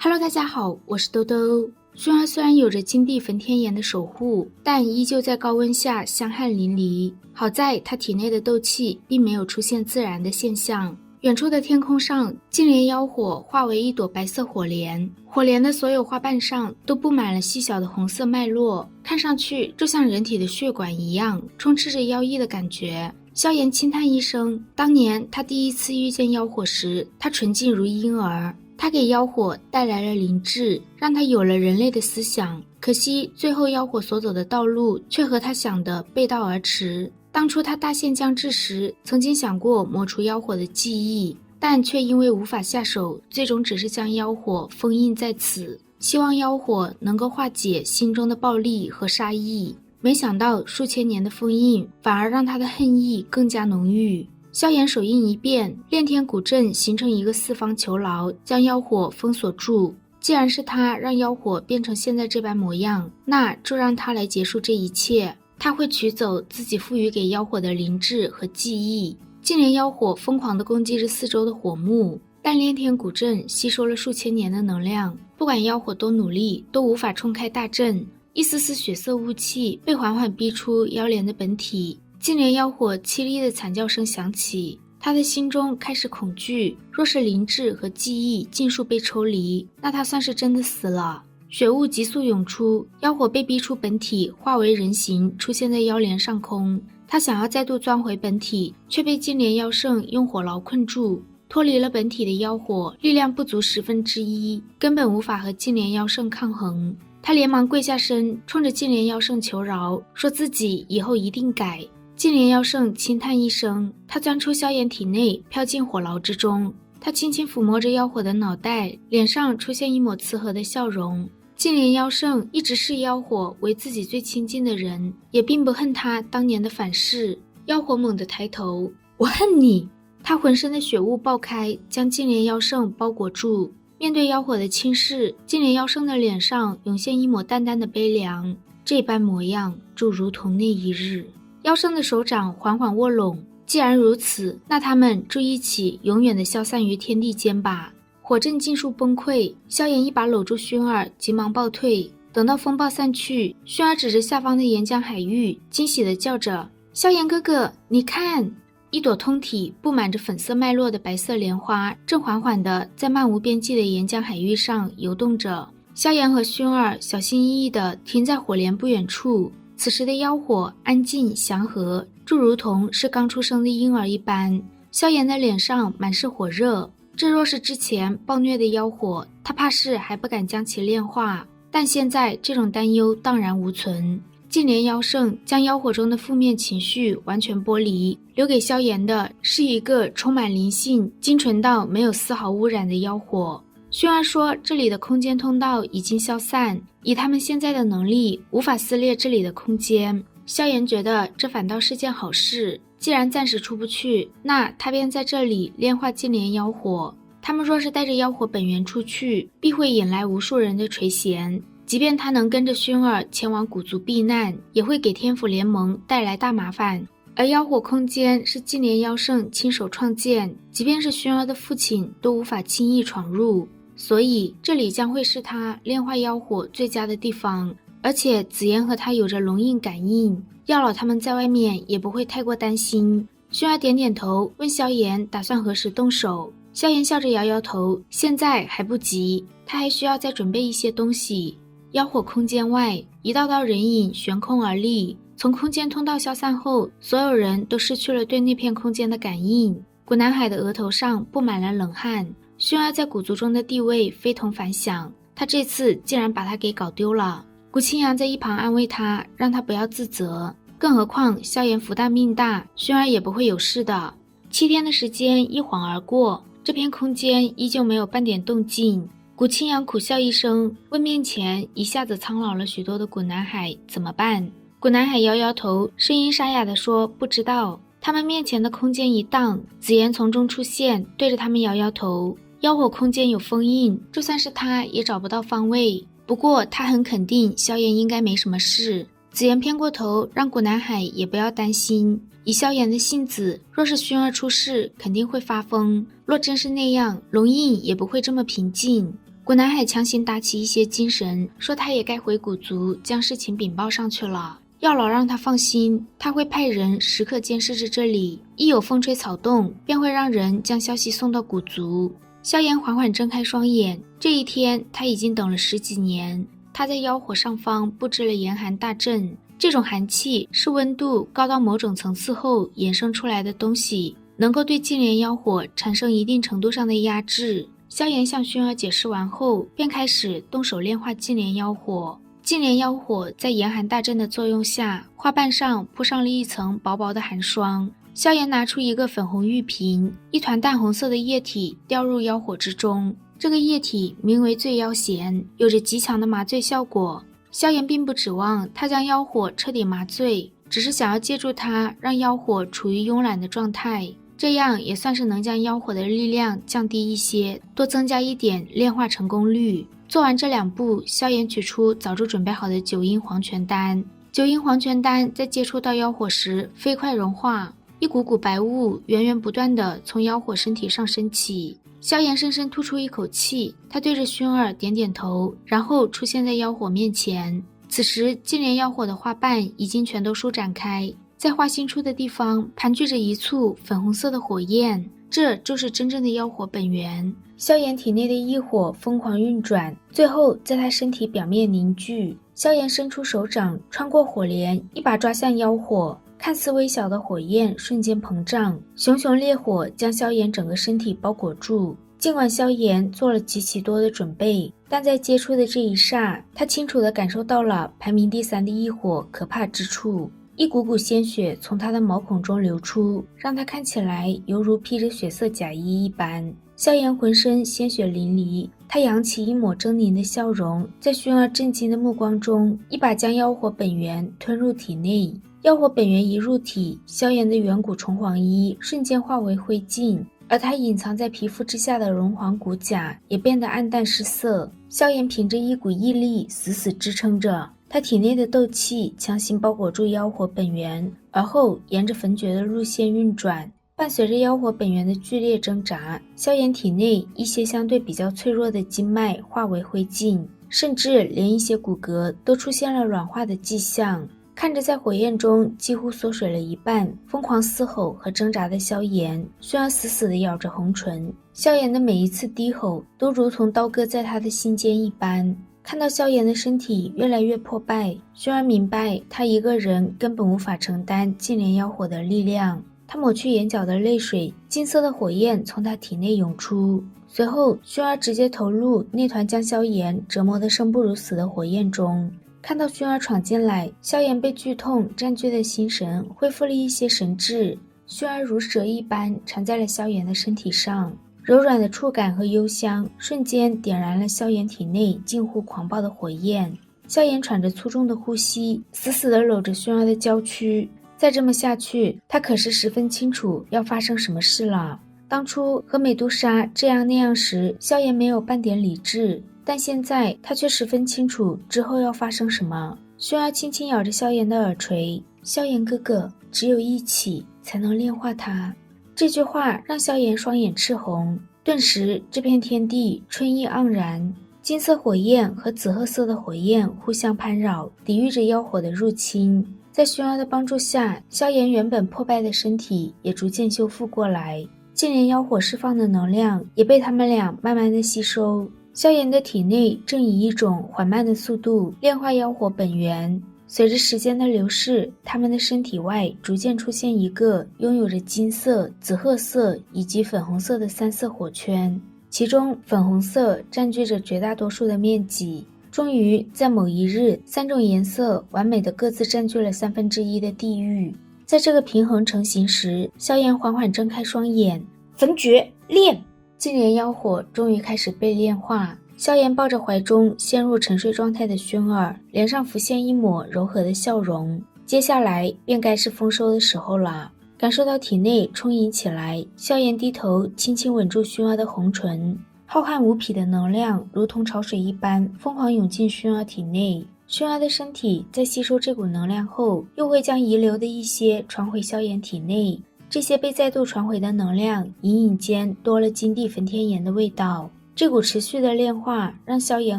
Hello， 大家好，我是兜兜。熏儿虽然有着金地焚天炎的守护，但依旧在高温下香汗淋漓。好在他体内的斗气并没有出现自燃的现象。远处的天空上，净莲妖火化为一朵白色火莲，火莲的所有花瓣上都布满了细小的红色脉络，看上去就像人体的血管一样，充斥着妖异的感觉。萧炎轻叹一声，当年他第一次遇见妖火时，他纯净如婴儿。他给妖火带来了灵智，让他有了人类的思想。可惜最后妖火所走的道路却和他想的背道而驰。当初他大限将至时，曾经想过抹除妖火的记忆，但却因为无法下手，最终只是将妖火封印在此，希望妖火能够化解心中的暴戾和杀意。没想到数千年的封印反而让他的恨意更加浓郁。萧炎手印一变，炼天古阵形成一个四方囚牢，将妖火封锁住。既然是他让妖火变成现在这般模样，那就让他来结束这一切。他会取走自己赋予给妖火的灵智和记忆。净莲妖火疯狂地攻击着四周的火幕，但炼天古阵吸收了数千年的能量，不管妖火多努力，都无法冲开大阵。一丝丝血色雾气被缓缓逼出妖莲的本体。净莲妖火凄厉的惨叫声响起，他的心中开始恐惧，若是灵智和记忆尽数被抽离，那他算是真的死了。血雾急速涌出，妖火被逼出本体，化为人形出现在妖莲上空。他想要再度钻回本体，却被净莲妖圣用火牢困住。脱离了本体的妖火力量不足1/10，根本无法和净莲妖圣抗衡。他连忙跪下身，冲着净莲妖圣求饶，说自己以后一定改。净莲妖圣轻叹一声，他钻出萧炎体内，飘进火牢之中。他轻轻抚摸着妖火的脑袋，脸上出现一抹慈和的笑容。净莲妖圣一直视妖火为自己最亲近的人，也并不恨他当年的反噬。妖火猛地抬头，我恨你！他浑身的血雾爆开，将净莲妖圣包裹住。面对妖火的轻视，净莲妖圣的脸上涌现一抹淡淡的悲凉。这般模样，就如同那一日。妖圣的手掌缓缓握拢，既然如此，那他们就一起永远地消散于天地间吧。火阵尽数崩溃，萧炎一把搂住薰儿，急忙暴退。等到风暴散去，薰儿指着下方的岩浆海域，惊喜地叫着：萧炎哥哥，你看！一朵通体布满着粉色脉络的白色莲花正缓缓地在漫无边际的岩浆海域上游动着。萧炎和薰儿小心翼翼地停在火莲不远处。此时的妖火安静祥和，就如同是刚出生的婴儿一般。萧炎的脸上满是火热，这若是之前暴虐的妖火，他怕是还不敢将其炼化，但现在这种担忧荡然无存。净莲妖圣将妖火中的负面情绪完全剥离，留给萧炎的是一个充满灵性、精纯到没有丝毫污染的妖火。薰儿说这里的空间通道已经消散，以他们现在的能力无法撕裂这里的空间。萧炎觉得这反倒是件好事，既然暂时出不去，那他便在这里炼化净莲妖火。他们若是带着妖火本源出去，必会引来无数人的垂涎。即便他能跟着薰儿前往古族避难，也会给天府联盟带来大麻烦。而妖火空间是净莲妖圣亲手创建，即便是薰儿的父亲都无法轻易闯入，所以这里将会是他炼化妖火最佳的地方。而且紫妍和他有着龙印感应，药老他们在外面也不会太过担心。薰儿点点头，问萧炎打算何时动手。萧炎笑着摇摇头，现在还不急，他还需要再准备一些东西。妖火空间外，一道道人影悬空而立。从空间通道消散后，所有人都失去了对那片空间的感应。古南海的额头上布满了冷汗。薰儿在古族中的地位非同凡响，他这次竟然把他给搞丢了。古清扬在一旁安慰他，让他不要自责，更何况萧炎福大命大，薰儿也不会有事的。7天的时间一晃而过，这片空间依旧没有半点动静。古清扬苦笑一声，问面前一下子苍老了许多的古南海怎么办。古南海摇摇头，声音沙哑地说不知道。他们面前的空间一荡，紫妍从中出现，对着他们摇摇头。妖火空间有封印，就算是他也找不到方位，不过他很肯定萧炎应该没什么事。紫妍偏过头，让古南海也不要担心，以萧炎的性子，若是薰儿出事肯定会发疯，若真是那样，龙印也不会这么平静。古南海强行打起一些精神，说他也该回古族将事情禀报上去了，要老让他放心，他会派人时刻监视着这里，一有风吹草动便会让人将消息送到古族。萧炎缓缓睁开双眼，这一天他已经等了10几年。他在妖火上方布置了严寒大阵，这种寒气是温度高到某种层次后衍生出来的东西，能够对净莲妖火产生一定程度上的压制。萧炎向薰儿解释完后，便开始动手炼化净莲妖火。净莲妖火在严寒大阵的作用下，花瓣上铺上了一层薄薄的寒霜。萧炎拿出一个粉红玉瓶，一团淡红色的液体掉入妖火之中。这个液体名为醉妖涎，有着极强的麻醉效果。萧炎并不指望他将妖火彻底麻醉，只是想要借助它让妖火处于慵懒的状态，这样也算是能将妖火的力量降低一些，多增加一点炼化成功率。做完这2步，萧炎取出早就准备好的9阴黄泉丹。9阴黄泉丹在接触到妖火时飞快融化，一股股白雾源源不断地从妖火身体上升起。萧炎深深吐出一口气，他对着薰儿点点头，然后出现在妖火面前。此时净莲妖火的花瓣已经全都舒展开，在花心处的地方盘踞着一簇粉红色的火焰，这就是真正的妖火本源。萧炎体内的异火疯狂运转，最后在他身体表面凝聚。萧炎伸出手掌，穿过火莲，一把抓向妖火。看似微小的火焰瞬间膨胀，熊熊烈火将萧炎整个身体包裹住。尽管萧炎做了极其多的准备，但在接触的这一刹，他清楚地感受到了排名第3的异火可怕之处。一股股鲜血从他的毛孔中流出，让他看起来犹如披着血色甲衣一般。萧炎浑身鲜血淋漓，他扬起一抹狰狞的笑容，在薰儿震惊的目光中，一把将妖火本源吞入体内。妖火本源一入体，萧炎的远古虫黄衣瞬间化为灰烬，而他隐藏在皮肤之下的绒黄骨甲也变得暗淡失色。萧炎凭着一股毅力死死支撑着，他体内的斗气强行包裹住妖火本源，而后沿着焚诀的路线运转。伴随着妖火本源的剧烈挣扎，萧炎体内一些相对比较脆弱的经脉化为灰烬，甚至连一些骨骼都出现了软化的迹象。看着在火焰中几乎缩水了一半，疯狂嘶吼和挣扎的萧炎，薰儿死死地咬着红唇。萧炎的每一次低吼都如同刀割在他的心间一般。看到萧炎的身体越来越破败，薰儿明白他一个人根本无法承担净莲妖火的力量。他抹去眼角的泪水，金色的火焰从他体内涌出。随后薰儿直接投入那团将萧炎折磨得生不如死的火焰中。看到薰儿闯进来，萧炎被剧痛占据的心神恢复了一些神智。薰儿如蛇一般缠在了萧炎的身体上，柔软的触感和幽香瞬间点燃了萧炎体内近乎狂暴的火焰。萧炎喘着粗重的呼吸，死死地搂着薰儿的娇躯。再这么下去，他可是十分清楚要发生什么事了。当初和美杜莎这样那样时，萧炎没有半点理智，但现在他却十分清楚之后要发生什么。薰儿轻轻咬着萧炎的耳垂，萧炎哥哥，只有一起才能炼化它。这句话让萧炎双眼赤红，顿时这片天地春意盎然。金色火焰和紫褐色的火焰互相攀扰，抵御着妖火的入侵。在薰儿的帮助下，萧炎原本破败的身体也逐渐修复过来，净莲妖火释放的能量也被他们俩慢慢的吸收。萧炎的体内正以一种缓慢的速度炼化妖火本源。随着时间的流逝，他们的身体外逐渐出现一个拥有着金色、紫褐色以及粉红色的3色火圈，其中粉红色占据着绝大多数的面积。终于在某一日，3种颜色完美的各自占据了1/3的地域。在这个平衡成型时，萧炎缓缓睁开双眼，焚诀炼，净莲妖火终于开始被炼化。萧炎抱着怀中陷入沉睡状态的薰儿，脸上浮现一抹柔和的笑容。接下来便该是丰收的时候了。感受到体内充盈起来，萧炎低头轻轻吻住薰儿的红唇。浩瀚无匹的能量如同潮水一般疯狂涌进薰儿体内，薰儿的身体在吸收这股能量后，又会将遗留的一些传回萧炎体内。这些被再度传回的能量隐隐间多了金地焚天炎的味道。这股持续的炼化让萧炎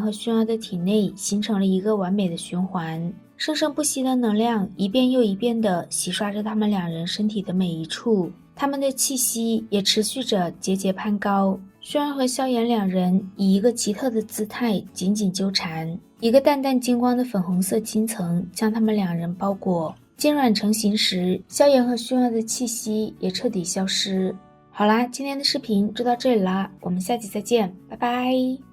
和薰儿的体内形成了一个完美的循环，生生不息的能量一遍又一遍地洗刷着他们两人身体的每一处，他们的气息也持续着节节攀高。薰儿和萧炎两人以一个奇特的姿态紧紧纠缠，一个淡淡金光的粉红色金层将他们两人包裹，坚软成型时，萧炎和薰儿的气息也彻底消失。好啦，今天的视频就到这里啦，我们下期再见，拜拜。